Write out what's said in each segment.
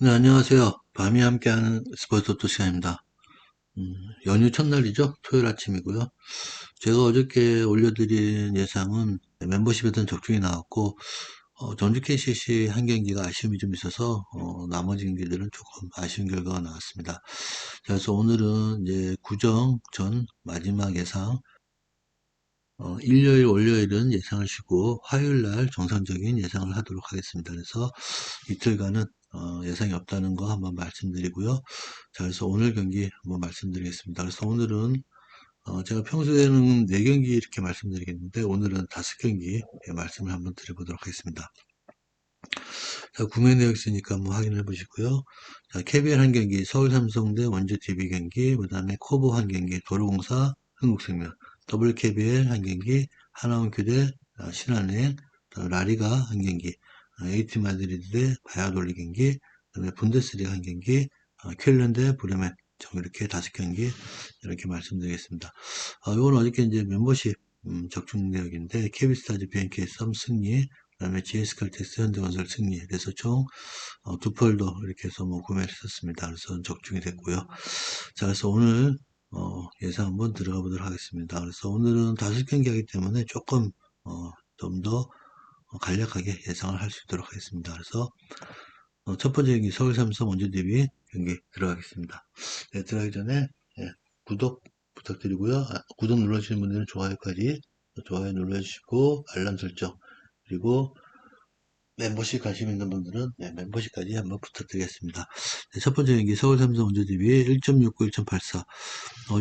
네, 안녕하세요. 밤이 함께하는 스포츠 토토 시간입니다. 연휴 첫날이죠. 토요일 아침이고요. 제가 어저께 올려드린 예상은 멤버십에던 적중이 나왔고, 전주 KCC 한 경기가 아쉬움이 좀 있어서, 나머지 경기들은 조금 아쉬운 결과가 나왔습니다. 그래서 오늘은 이제 구정 전 마지막 예상, 일요일, 월요일은 예상을 쉬고, 화요일 날 정상적인 예상을 하도록 하겠습니다. 그래서 이틀간은 예상이 없다는 거 한번 말씀드리고요. 자, 그래서 오늘 경기 한번 말씀드리겠습니다. 그래서 오늘은 제가 평소에는 4경기 이렇게 말씀드리겠는데 오늘은 5경기 말씀을 한번 드려보도록 하겠습니다. 자, 구매 내역 있으니까 한번 확인해 보시고요. 자, KBL 한 경기, 서울 삼성 대 원주 DB 경기, 그 다음에 코보 한 경기, 도로공사, 흥국생명, 더블 KBL 한 경기, 하나원큐 대 신한은행, 라리가 한 경기, AT 마드리드 대 바야돌리 경기, 그다음에 분데스리가 한 경기, 쾰른 대 브레멘, 이렇게 5경기 이렇게 말씀드리겠습니다. 이건 어저께 이제 멤버십 적중 내역인데 KB스타즈 BNK 썸 승리, 그다음에 GS칼텍스 현대건설 승리. 그래서 총 두 펄도 이렇게 해서 뭐 구매를 했었습니다. 그래서 적중이 됐고요. 자, 그래서 오늘 예상 한번 들어가 보도록 하겠습니다. 그래서 오늘은 5경기 하기 때문에 조금 좀 더 간략하게 예상을 할 수 있도록 하겠습니다. 그래서 첫 번째 경기 서울 삼성 원주 DB 경기 들어가겠습니다. 네, 들어가기 전에 구독 부탁드리고요. 구독 눌러주시는 분들은 좋아요까지 좋아요 눌러주시고 알람 설정 그리고 멤버십 관심 있는 분들은 멤버십까지 한번 부탁드리겠습니다. 네, 첫 번째 경기 서울 삼성 원주 DB 1.69, 1.84.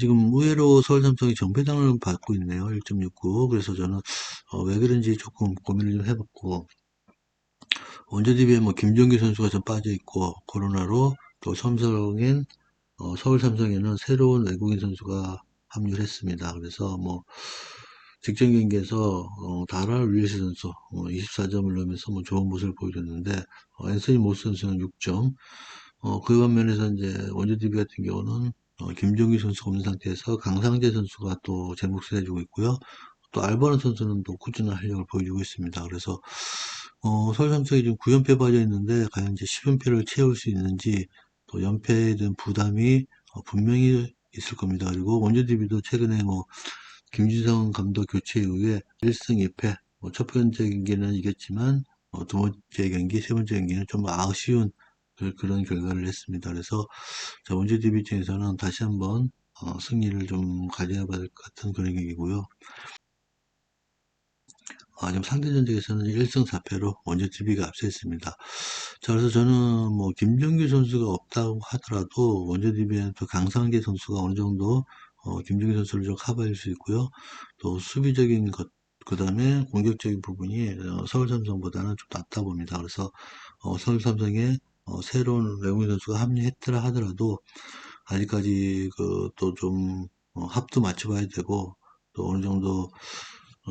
지금 의외로 서울 삼성이 정배당을 받고 있네요. 1.69. 그래서 저는 왜 그런지 조금 고민을 좀 해봤고 원주 DB에 뭐 김종규 선수가 좀 빠져 있고 코로나로 또 삼성엔 서울 삼성에는 새로운 외국인 선수가 합류를 했습니다. 그래서 뭐 직전 경기에서 다랄 윌리스 선수 24점을 넣으면서 뭐 좋은 모습을 보여줬는데 앤서니 모스 선수는 6점. 그 반면에서 이제 원주 DB 같은 경우는 김종규 선수가 없는 상태에서 강상재 선수가 또 제 몫을 해주고 있고요. 또 알바는 선수는 또 꾸준한 활약을 보여주고 있습니다. 그래서 서울 삼성이 지금 9연패 빠져 있는데 과연 이제 10연패를 채울 수 있는지 또 연패에 대한 부담이 분명히 있을 겁니다. 그리고 원주 DB도 최근에 뭐 김주성 감독 교체 이후에 1승 2패 첫 번째 경기는 이겼지만 두 번째 경기, 세 번째 경기는 좀 아쉬운 그런 결과를 냈습니다. 그래서 원주 DB 입장에서는 다시 한번 승리를 좀 가져야 받을 것 같은 그런 경기고요. 지금 상대 전적에서는 1승 4패로 원주 DB가 앞서 있습니다. 자, 그래서 저는 뭐 김정규 선수가 없다고 하더라도 원주 DB에는 또 강상재 선수가 어느 정도 김정규 선수를 좀 커버할 수 있고요. 또 수비적인 것, 그 다음에 공격적인 부분이 서울 삼성보다는 좀 낫다 봅니다. 그래서 서울 삼성에 새로운 외국인 선수가 합류했더라 하더라도 아직까지 그 또 좀 합도 맞춰봐야 되고 또 어느 정도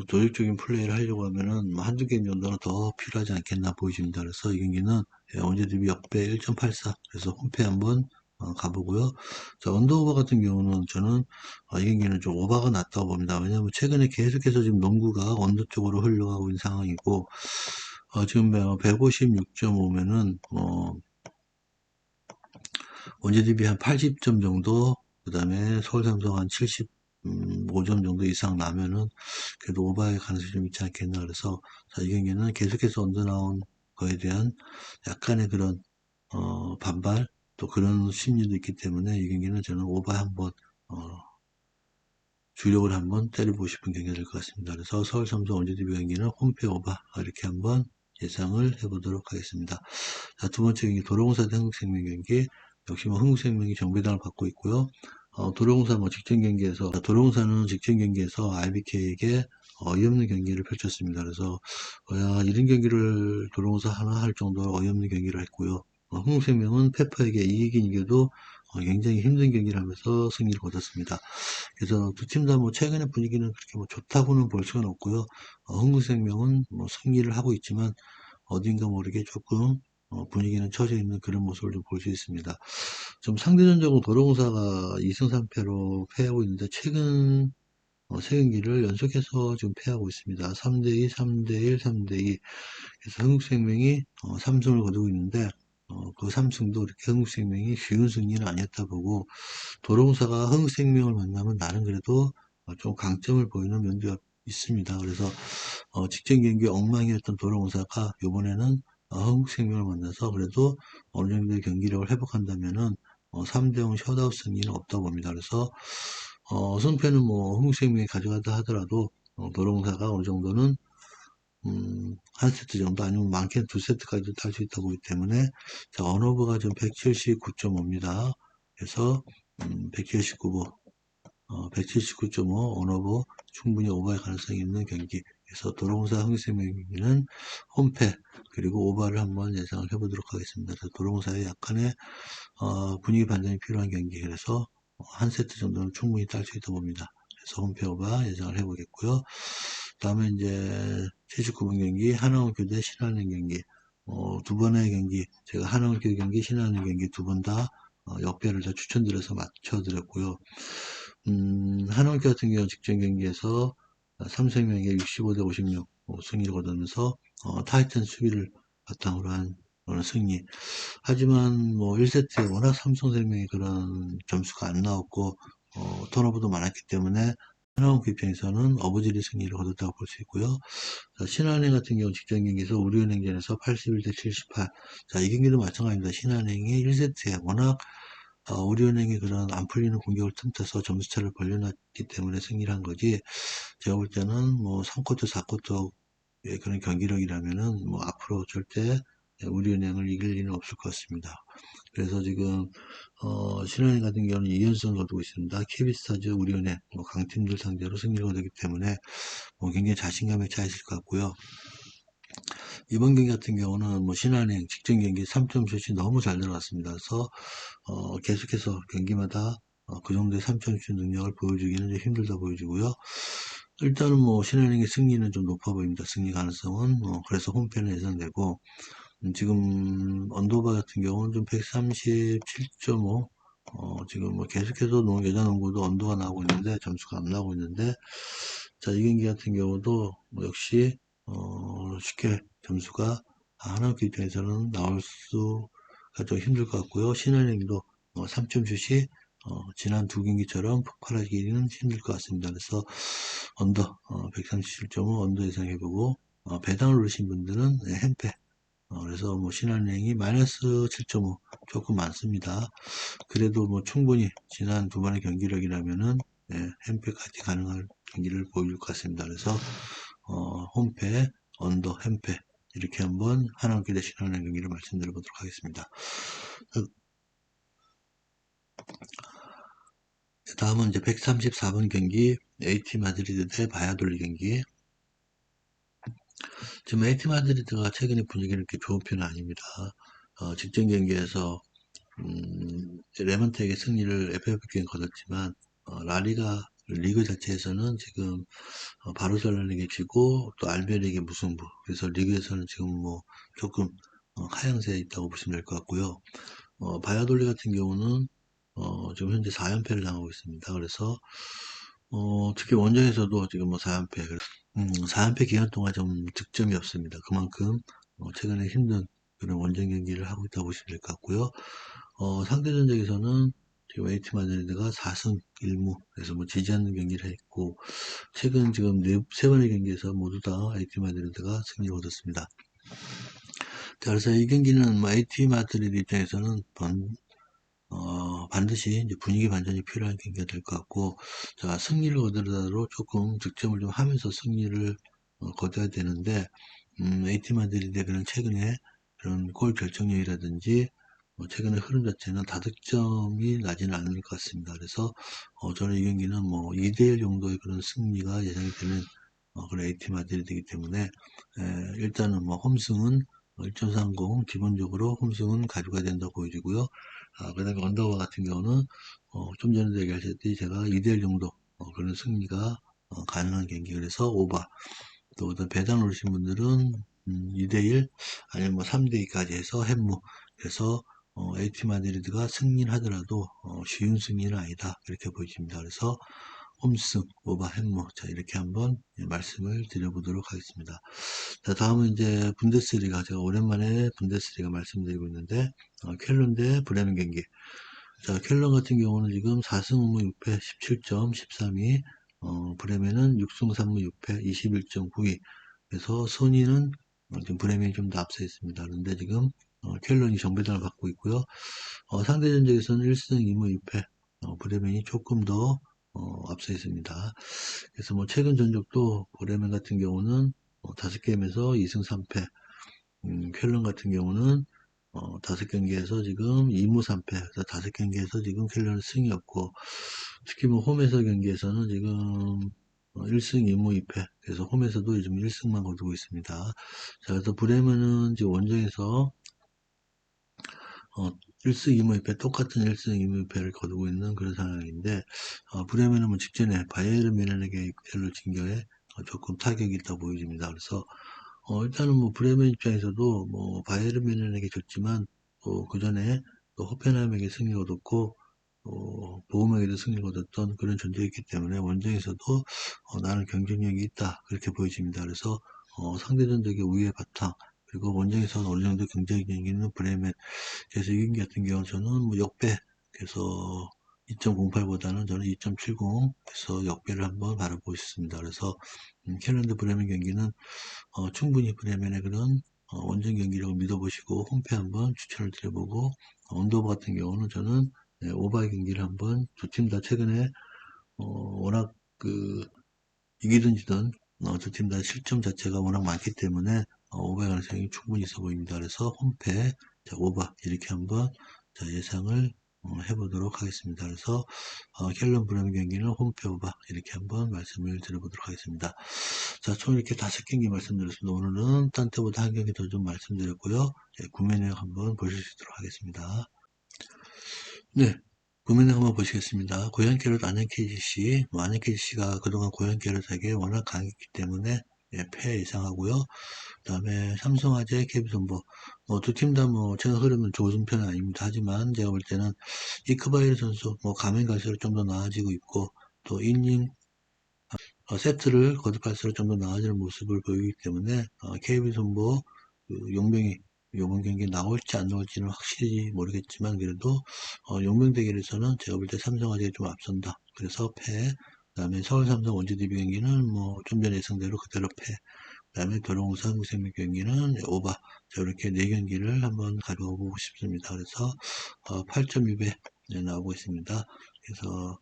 조직적인 플레이를 하려고 하면은 뭐 한두 게임 정도는 더 필요하지 않겠나 보여집니다. 그래서 이 경기는 원주 DB 역배 1.84 그래서 홈페 한번 가보고요. 자, 언더오버 같은 경우는 저는 이 경기는 좀 오버가 낮다고 봅니다. 왜냐하면 최근에 계속해서 지금 농구가 언더 쪽으로 흘러가고 있는 상황이고 지금 156.5면은 원주 DB 한 80점 정도 그 다음에 서울 삼성 한 75점 정도 이상 나면은 그래도 오버의 가능성이 좀 있지 않겠나 그래서 자, 이 경기는 계속해서 언더 나온 거에 대한 약간의 그런 반발 또 그런 심리도 있기 때문에 이 경기는 저는 오버 한번 주력을 한번 때려보고 싶은 경기가 될 것 같습니다. 그래서 서울 삼성 원주 DB 경기는 홈페 오버 이렇게 한번 예상을 해보도록 하겠습니다. 자, 두 번째 경기 도로공사 대 한국생명 경기 역시 뭐 한국생명이 정배당을 받고 있고요. 도로공사 뭐 직전 경기에서 도로공사는 직전 경기에서 IBK에게 어이없는 경기를 펼쳤습니다. 그래서 야, 이런 경기를 도로공사 하나 할 정도로 어이없는 경기를 했고요. 한국생명은 페퍼에게 이기긴 이겨도 굉장히 힘든 경기를 하면서 승리를 거뒀습니다. 그래서 두 팀 다 뭐 최근의 분위기는 그렇게 뭐 좋다고는 볼 수는 없고요. 흥국생명은 뭐 승리를 하고 있지만 어딘가 모르게 조금 분위기는 처져 있는 그런 모습을 좀 볼 수 있습니다. 좀 상대전적으로 도로공사가 2승 3패로 패하고 있는데 최근 세 경기를 연속해서 지금 패하고 있습니다. 3대2, 3대1, 3대2. 그래서 흥국생명이 3승을 거두고 있는데 그 삼성도 이렇게 흥국생명이 쉬운 승리는 아니었다 보고, 도로공사가 흥국생명을 만나면 나는 그래도 좀 강점을 보이는 면도 있습니다. 그래서 직전 경기 엉망이었던 도로공사가 이번에는 흥국생명을 만나서 그래도 어느 정도의 경기력을 회복한다면은 3대0 셧아웃 승리는 없다 봅니다. 그래서 승패는 뭐 흥국생명이 가져가다 하더라도 도로공사가 어느 정도는 한 세트 정도 아니면 많게는 두 세트까지도 탈 수 있다고 보기 때문에 자, 언어버가 좀 179.5입니다. 그래서 179보 179.5 언어버 충분히 오버할 가능성이 있는 경기. 그래서 도로공사 흥국생명은 홈패 그리고 오버를 한번 예상을 해보도록 하겠습니다. 그래서 도로공사의 약간의 분위기 반전이 필요한 경기. 그래서 한 세트 정도는 충분히 딸 수 있다고 봅니다. 그래서 홈패 오버 예상을 해보겠고요. 다음에 이제 79번 경기 하나원교대 신한은행 경기. 두 번의 경기 제가 하나원교대 경기 신한은행 경기 두 번 다 역배를 다 추천드려서 맞춰드렸고요. 한원기 같은 경우 직전 경기에서 삼성생명에게 65대 56 승리를 거두면서 타이탄 수비를 바탕으로 한 승리. 하지만 뭐 1세트에 워낙 삼성생명이 그런 점수가 안 나왔고 턴오버도 많았기 때문에 하나원기 입장에서는 어부지리 승리를 거뒀다고 볼 수 있고요. 자, 신한은행 같은 경우 직전 경기에서 우리은행전에서 81대 78. 자, 이 경기도 마찬가지입니다. 신한은행이 1세트에 워낙 우리은행이 그런 안 풀리는 공격을 틈타서 점수차를 벌려놨기 때문에 승리를 한 거지. 제가 볼 때는 뭐 3쿼터, 4쿼터의 그런 경기력이라면은 뭐 앞으로 절대 우리은행을 이길 리는 없을 것 같습니다. 그래서 지금 신한은행 같은 경우는 2연승을 거두고 있습니다. KB스타즈, 우리은행, 뭐 강팀들 상대로 승리를 거두기 때문에 뭐 굉장히 자신감에 차 있을 것 같고요. 이번 경기 같은 경우는 뭐 신한은행 직전 경기 3점 슛이 너무 잘 들어갔습니다. 그래서 계속해서 경기마다 그 정도의 3점 슛 능력을 보여주기는 좀 힘들다 보여지고요. 일단은 뭐 신한은행의 승리는 좀 높아 보입니다. 승리 가능성은 그래서 홈패는 예상되고 지금 언더바 같은 경우는 좀 137.5 지금 뭐 계속해서 여자 농구도 언더가 나오고 있는데 점수가 안 나오고 있는데 자, 이 경기 같은 경우도 뭐 역시 쉽게 점수가 하나원기 입장에서는 나올 수가 좀 힘들 것 같고요. 신한은행도 3점 슛이 지난 두 경기처럼 폭발하기는 힘들 것 같습니다. 그래서 언더 137.5 언더 예상해보고 배당을 누르신 분들은 햄패 그래서 뭐 신한은행이 마이너스 7.5 조금 많습니다. 그래도 뭐 충분히 지난 두 번의 경기력이라면은 햄패까지 가능한 경기를 보여줄 것 같습니다. 그래서 홈패, 언더, 햄패 이렇게 한번 하나원기 대 신한은행 경기를 말씀드려 보도록 하겠습니다. 다음은 이제 134번 경기 AT 마드리드 대 바야돌리 경기. 지금 AT 마드리드가 최근에 분위기는 이렇게 좋은 편은 아닙니다. 직전 경기에서 레먼트에게 승리를 FFP에 거뒀지만 라리가 리그 자체에서는 지금 바르셀로나에게 지고 또 알베르에게 무승부. 그래서 리그에서는 지금 뭐 조금 하향세에 있다고 보시면 될 것 같고요. 바야돌리 같은 경우는 지금 현재 4연패를 당하고 있습니다. 그래서 특히 원정에서도 지금 뭐 4연패. 4연패 기간 동안 좀 득점이 없습니다. 그만큼 최근에 힘든 그런 원정 경기를 하고 있다고 보시면 될 것 같고요. 상대 전적에서는 지금 에이티 마드리드가 4승 1무 그래서 뭐 지지 않는 경기를 했고 최근 지금 세 번의 경기에서 모두 다 에이티 마드리드가 승리를 얻었습니다. 자, 그래서 이 경기는 뭐 에이티 마드리드 입장에서는 반드시 이제 분위기 반전이 필요한 경기가 될 것 같고, 자, 승리를 거두더라도 조금 득점을 좀 하면서 승리를 거둬야 되는데, 에이티 마드리드의 그런 최근에 그런 골 결정력이라든지, 최근의 흐름 자체는 다득점이 나지는 않을 것 같습니다. 그래서, 저는 이 경기는 뭐 2대1 정도의 그런 승리가 예상이 되는 그런 에이티 마드리드이기 때문에, 일단은 뭐 홈승은 1.30 기본적으로 홈승은 가져가야 된다고 보여지고요. 그 다음에 언더바 같은 경우는 좀 전에도 얘기하셨듯이 제가 2대1 정도 그런 승리가 가능한 경기 그래서 오바 또 배당 누르신 분들은 2대1 아니면 뭐 3대2까지 해서 햄무 그래서 에이티 마드리드가 승리를 하더라도 쉬운 승리는 아니다 이렇게 보여집니다. 그래서 홈승, 오바, 햄머. 자, 이렇게 한번 말씀을 드려보도록 하겠습니다. 자, 다음은 이제 분데스리가, 제가 오랜만에 분데스리가 말씀드리고 있는데, 쾰른 대 브레멘 경기. 자, 쾰른 같은 경우는 지금 4승 5무 6패 17점 13위, 브레멘은 6승 3무 6패 21.9위. 그래서 순위는 지금 브레멘이 좀 더 앞서 있습니다. 그런데 지금 쾰른이 정배당을 받고 있고요. 상대 전적에서는 1승 2무 6패, 브레멘이 조금 더 앞서 있습니다. 그래서 뭐 최근 전적도 브레멘 같은 경우는 5게임에서 2승 3패, 쾰른 같은 경우는 5경기에서 지금 2무 3패, 그래서 5경기에서 지금 쾰른은 승이 없고, 특히 뭐 홈에서 경기에서는 지금 1승 2무 2패, 그래서 홈에서도 요즘 1승만 거두고 있습니다. 자, 그래서 브레멘은 지금 원정에서 1승 2무 2패, 똑같은 1승 2무 2패를 거두고 있는 그런 상황인데, 브레멘은 뭐 직전에 바이에른 뮌헨에게 6대1로 진 거에 조금 타격이 있다 보여집니다. 그래서 일단은 뭐 브레멘 입장에서도 뭐 바이에른 뮌헨에게 졌지만 그 전에 또 호펜하임에게 승리를 얻었고 보험에게도 승리를 얻었던 그런 존재였기 때문에 원정에서도 나는 경쟁력이 있다 그렇게 보여집니다. 그래서 상대 전적의 우위의 바탕 그리고 원정에서는 어느 정도 경쟁력이 있는 브레멘 그래서 이 경기 같은 경우는 저는 뭐 역배 그래서 2.08보다는 저는 2.70 그래서 역배를 한번 바라보고 있습니다. 그래서 캘런드 브레멘 경기는 충분히 브레멘의 그런 원정 경기력을 믿어보시고 홈페 한번 추천을 드려보고 언더버 같은 경우는 저는 오바의 경기를 한번 두 팀 다 최근에 워낙 그 이기든 지든 두 팀 다 실점 자체가 워낙 많기 때문에 오바의 가능성이 충분히 있어 보입니다. 그래서 홈페 자, 오바 이렇게 한번 자, 예상을 해보도록 하겠습니다. 그래서 캘런 브레멘 경기는 홈페 오바 이렇게 한번 말씀을 드려보도록 하겠습니다. 자, 총 이렇게 5경기 말씀드렸습니다. 오늘은 딴 때보다 한 경기 더 좀 말씀드렸고요. 구매 내역 한번 보실 수 있도록 하겠습니다. 네, 구매 내역 한번 보시겠습니다. 고양 캐럿 안녕 KGC, 뭐 안녕 KGC가 그동안 고양 캐럿에게 워낙 강했기 때문에 패 예상하고요. 그 다음에 삼성화재, KB손보 두 팀 다 뭐 최근 흐름은 좋은 편은 아닙니다. 하지만 제가 볼 때는 이크바일 선수 뭐 가면 갈수록 좀 더 나아지고 있고 또 이닝 세트를 거듭할수록 좀 더 나아지는 모습을 보이기 때문에 KB손보 그 용병이 이번 경기에 나올지 안 나올지는 확실히 모르겠지만 그래도 용병 대결에서는 제가 볼 때 삼성화재가 좀 앞선다. 그래서 패. 그다음에 서울 삼성 원주 DB 경기는 뭐 좀 전에 예상대로 그대로 패. 그다음에 도롱우사 한국생명 경기는 오바. 자, 이렇게 4경기를 한번 가져보고 싶습니다. 그래서 8.2배 나오고 있습니다. 그래서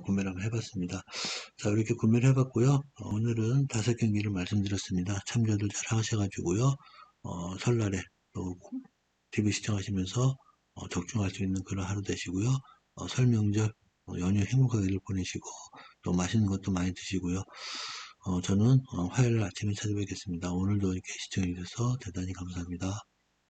구매를 한번 해봤습니다. 자, 이렇게 구매를 해봤고요. 오늘은 5경기를 말씀드렸습니다. 참조들 잘 하셔가지고요. 설날에 또 TV 시청하시면서 적중할 수 있는 그런 하루 되시고요. 설명절 연휴 행복하게 보내시고 또 맛있는 것도 많이 드시고요. 저는 화요일 아침에 찾아뵙겠습니다. 오늘도 이렇게 시청해 주셔서 대단히 감사합니다.